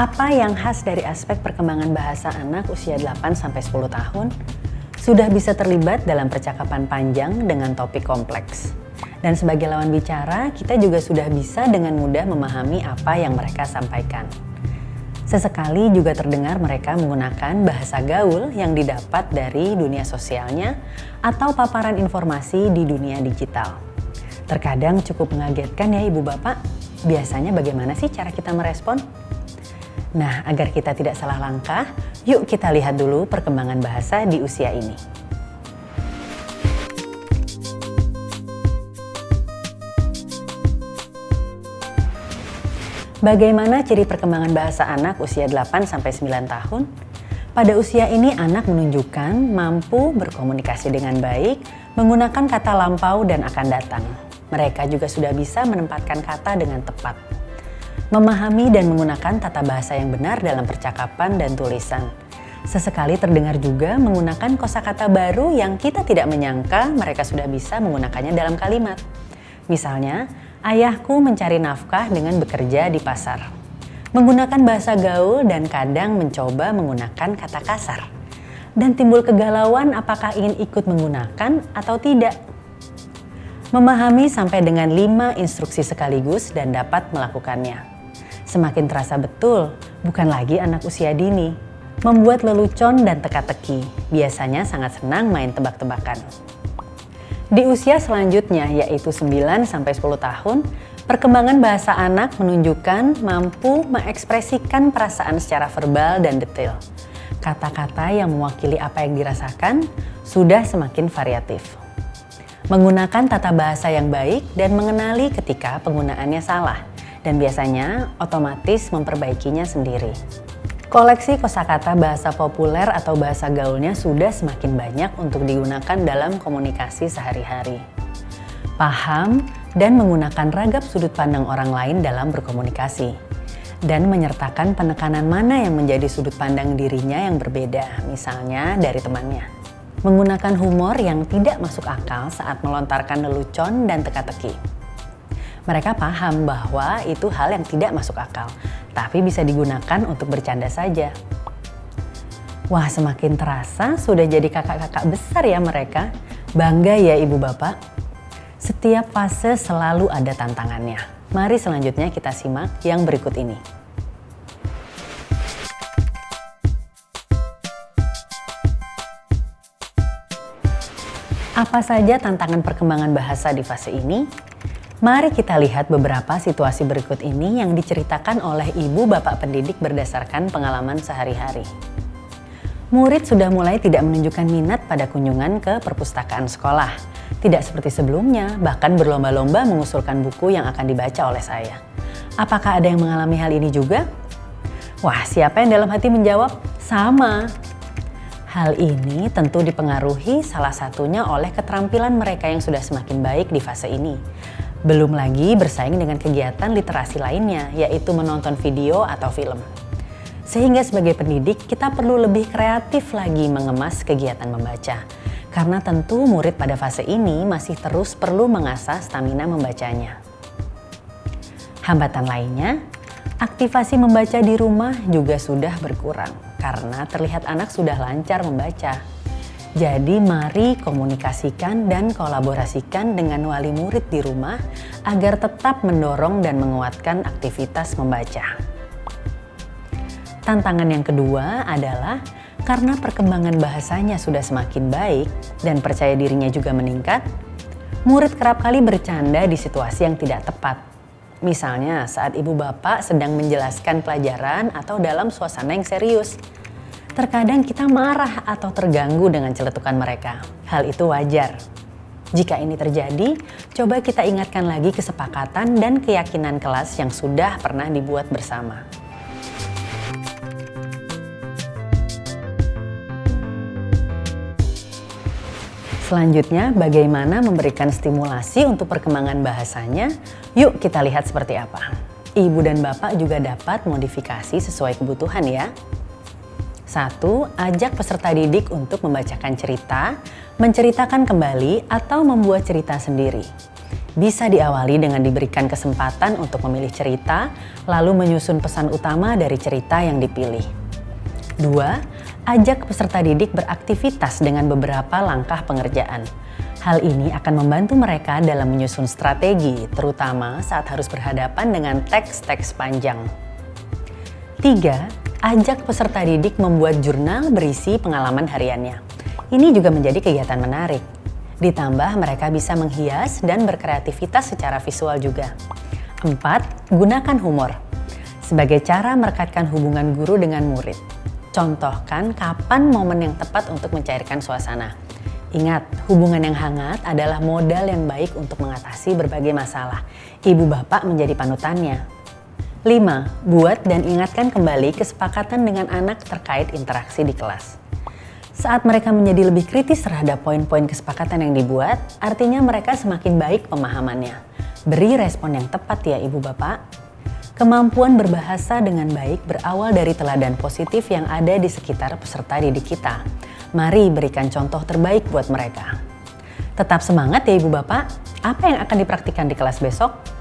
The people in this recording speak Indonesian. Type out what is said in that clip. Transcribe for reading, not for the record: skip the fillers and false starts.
Apa yang khas dari aspek perkembangan bahasa anak usia 8-10 tahun? Sudah bisa terlibat dalam percakapan panjang dengan topik kompleks. Dan sebagai lawan bicara, kita juga sudah bisa dengan mudah memahami apa yang mereka sampaikan. Sesekali juga terdengar mereka menggunakan bahasa gaul yang didapat dari dunia sosialnya atau paparan informasi di dunia digital. Terkadang cukup mengagetkan ya Ibu Bapak. Biasanya bagaimana sih cara kita merespon? Nah, agar kita tidak salah langkah, yuk kita lihat dulu perkembangan bahasa di usia ini. Bagaimana ciri perkembangan bahasa anak usia 8-9 tahun? Pada usia ini anak menunjukkan mampu berkomunikasi dengan baik, menggunakan kata lampau dan akan datang. Mereka juga sudah bisa menempatkan kata dengan tepat. Memahami dan menggunakan tata bahasa yang benar dalam percakapan dan tulisan. Sesekali terdengar juga menggunakan kosakata baru yang kita tidak menyangka mereka sudah bisa menggunakannya dalam kalimat. Misalnya, ayahku mencari nafkah dengan bekerja di pasar. Menggunakan bahasa gaul dan kadang mencoba menggunakan kata kasar. Dan timbul kegalauan apakah ingin ikut menggunakan atau tidak. Memahami sampai dengan 5 instruksi sekaligus dan dapat melakukannya. Semakin terasa betul, bukan lagi anak usia dini. Membuat lelucon dan teka-teki, biasanya sangat senang main tebak-tebakan. Di usia selanjutnya yaitu 9-10 tahun, perkembangan bahasa anak menunjukkan mampu mengekspresikan perasaan secara verbal dan detail. Kata-kata yang mewakili apa yang dirasakan sudah semakin variatif. Menggunakan tata bahasa yang baik dan mengenali ketika penggunaannya salah. Dan biasanya otomatis memperbaikinya sendiri. Koleksi kosakata bahasa populer atau bahasa gaulnya sudah semakin banyak untuk digunakan dalam komunikasi sehari-hari. Paham dan menggunakan ragam sudut pandang orang lain dalam berkomunikasi. Dan menyertakan penekanan mana yang menjadi sudut pandang dirinya yang berbeda, misalnya dari temannya. Menggunakan humor yang tidak masuk akal saat melontarkan lelucon dan teka-teki. Mereka paham bahwa itu hal yang tidak masuk akal, tapi bisa digunakan untuk bercanda saja. Wah, semakin terasa sudah jadi kakak-kakak besar ya mereka. Bangga ya Ibu Bapak. Setiap fase selalu ada tantangannya. Mari selanjutnya kita simak yang berikut ini. Apa saja tantangan perkembangan bahasa di fase ini? Mari kita lihat beberapa situasi berikut ini yang diceritakan oleh ibu bapak pendidik berdasarkan pengalaman sehari-hari. Murid sudah mulai tidak menunjukkan minat pada kunjungan ke perpustakaan sekolah. Tidak seperti sebelumnya, bahkan berlomba-lomba mengusulkan buku yang akan dibaca oleh saya. Apakah ada yang mengalami hal ini juga? Wah, siapa yang dalam hati menjawab? Sama. Hal ini tentu dipengaruhi salah satunya oleh keterampilan mereka yang sudah semakin baik di fase ini. Belum lagi bersaing dengan kegiatan literasi lainnya, yaitu menonton video atau film. Sehingga sebagai pendidik, kita perlu lebih kreatif lagi mengemas kegiatan membaca. Karena tentu murid pada fase ini masih terus perlu mengasah stamina membacanya. Hambatan lainnya, aktivasi membaca di rumah juga sudah berkurang karena terlihat anak sudah lancar membaca. Jadi mari komunikasikan dan kolaborasikan dengan wali murid di rumah agar tetap mendorong dan menguatkan aktivitas membaca. Tantangan yang kedua adalah karena perkembangan bahasanya sudah semakin baik dan percaya dirinya juga meningkat, murid kerap kali bercanda di situasi yang tidak tepat. Misalnya saat ibu bapak sedang menjelaskan pelajaran atau dalam suasana yang serius. Terkadang kita marah atau terganggu dengan celetukan mereka. Hal itu wajar. Jika ini terjadi, coba kita ingatkan lagi kesepakatan dan keyakinan kelas yang sudah pernah dibuat bersama. Selanjutnya, bagaimana memberikan stimulasi untuk perkembangan bahasanya? Yuk kita lihat seperti apa. Ibu dan bapak juga dapat modifikasi sesuai kebutuhan ya. 1. Ajak peserta didik untuk membacakan cerita, menceritakan kembali, atau membuat cerita sendiri. Bisa diawali dengan diberikan kesempatan untuk memilih cerita, lalu menyusun pesan utama dari cerita yang dipilih. 2. Ajak peserta didik beraktivitas dengan beberapa langkah pengerjaan. Hal ini akan membantu mereka dalam menyusun strategi, terutama saat harus berhadapan dengan teks-teks panjang. 3. Ajak peserta didik membuat jurnal berisi pengalaman hariannya. Ini juga menjadi kegiatan menarik. Ditambah mereka bisa menghias dan berkreativitas secara visual juga. 4. Gunakan humor sebagai cara merekatkan hubungan guru dengan murid. Contohkan kapan momen yang tepat untuk mencairkan suasana. Ingat, hubungan yang hangat adalah modal yang baik untuk mengatasi berbagai masalah. Ibu bapak menjadi panutannya. 5. Buat dan ingatkan kembali kesepakatan dengan anak terkait interaksi di kelas. Saat mereka menjadi lebih kritis terhadap poin-poin kesepakatan yang dibuat, artinya mereka semakin baik pemahamannya. Beri respon yang tepat ya ibu bapak. Kemampuan berbahasa dengan baik berawal dari teladan positif yang ada di sekitar peserta didik kita. Mari berikan contoh terbaik buat mereka. Tetap semangat ya ibu bapak. Apa yang akan dipraktikkan di kelas besok?